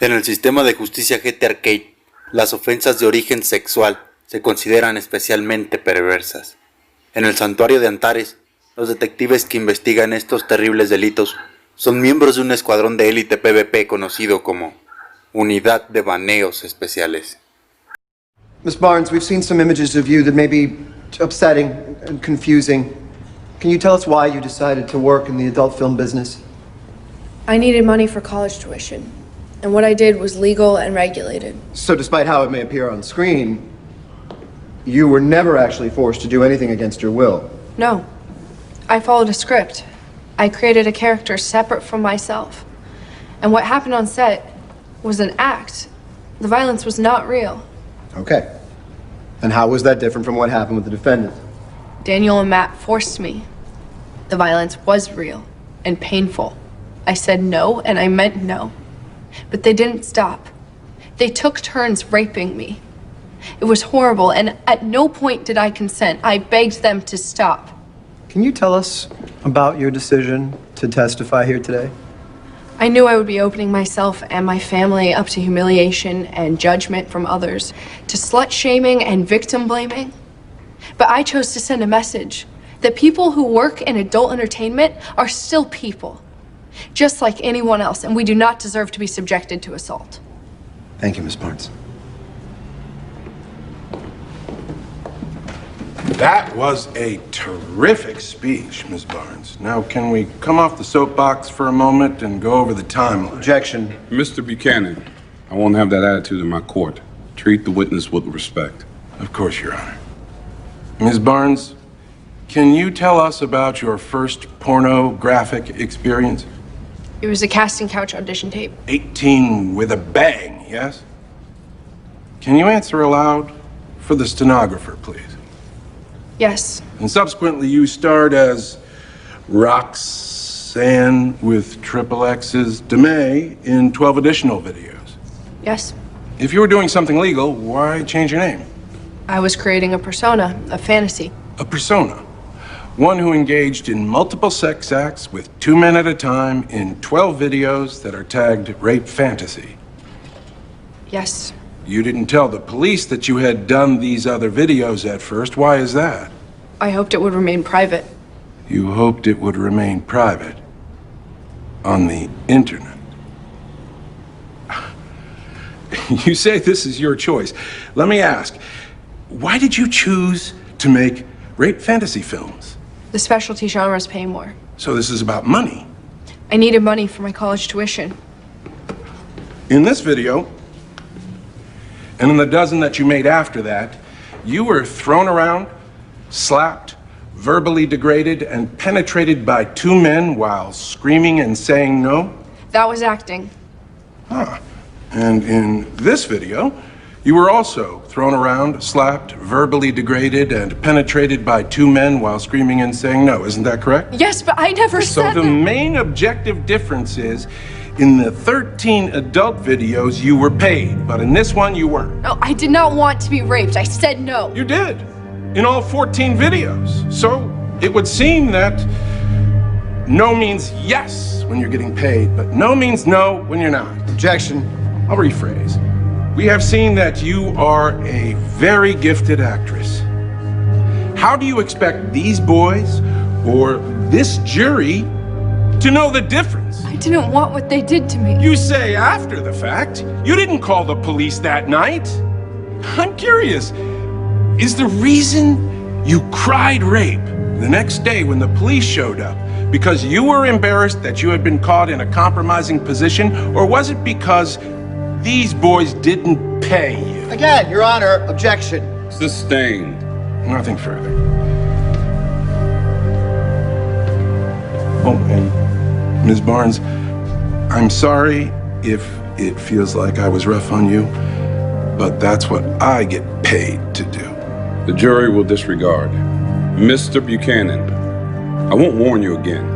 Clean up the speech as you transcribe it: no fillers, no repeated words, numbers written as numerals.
En el sistema de justicia GT Arcade, las ofensas de origen sexual se consideran especialmente perversas. En el santuario de Antares, los detectives que investigan estos terribles delitos son miembros de un escuadrón de élite PvP conocido como Unidad de Baneos Especiales. Miss Barnes, we've seen some images of you that may be upsetting and confusing. Can you tell us why you decided to work in the adult film business? I needed money for college tuition, and what I did was legal and regulated. So despite how it may appear on screen, you were never actually forced to do anything against your will? No. I followed a script. I created a character separate from myself. And what happened on set was an act. The violence was not real. Okay. And how was that different from what happened with the defendant? Daniel and Matt forced me. The violence was real and painful. I said no, and I meant no. But they didn't stop. They took turns raping me. It was horrible, and at no point did I consent. I begged them to stop. Can you tell us about your decision to testify here today? I knew I would be opening myself and my family up to humiliation and judgment from others, to slut-shaming and victim-blaming. But I chose to send a message that people who work in adult entertainment are still people, just like anyone else, and we do not deserve to be subjected to assault. Thank you, Miss Barnes. That was a terrific speech, Ms. Barnes. Now, can we come off the soapbox for a moment and go over the timeline? Objection. Mr. Buchanan, I won't have that attitude in my court. Treat the witness with respect. Of course, Your Honor. Ms. Barnes, can you tell us about your first pornographic experience? It was a casting couch audition tape. 18 with a bang, yes? Can you answer aloud for the stenographer, please? Yes. And subsequently, you starred as Roxanne with triple X's DeMay in 12 additional videos. Yes. If you were doing something legal, why change your name? I was creating a persona, a fantasy. A persona. One who engaged in multiple sex acts with 2 men at a time in 12 videos that are tagged rape fantasy. Yes. You didn't tell the police that you had done these other videos at first. Why is that? I hoped it would remain private. You hoped it would remain private on the internet. You say this is your choice. Let me ask, why did you choose to make rape fantasy films? The specialty genres pay more. So this is about money. I needed money for my college tuition. In this video, and in the dozen that you made after that, you were thrown around, slapped, verbally degraded, and penetrated by 2 men while screaming and saying no? That was acting. Huh. And in this video, you were also thrown around, slapped, verbally degraded, and penetrated by 2 men while screaming and saying no. Isn't that correct? Yes, but I never said So the that. main objective difference is, in the 13 adult videos, you were paid, but in this one, you weren't. No, I did not want to be raped. I said no. You did, in all 14 videos. So it would seem that no means yes when you're getting paid, but no means no when you're not. Objection. I'll rephrase. We have seen that you are a very gifted actress. How do you expect these boys or this jury to know the difference? I didn't want what they did to me. You say after the fact. You didn't call the police that night. I'm curious, is the reason you cried rape the next day when the police showed up because you were embarrassed that you had been caught in a compromising position, or was it because these boys didn't pay you? Again, Your Honor, objection. Sustained. Nothing further. Oh, and Ms. Barnes, I'm sorry if it feels like I was rough on you, but that's what I get paid to do. The jury will disregard. Mr. Buchanan, I won't warn you again.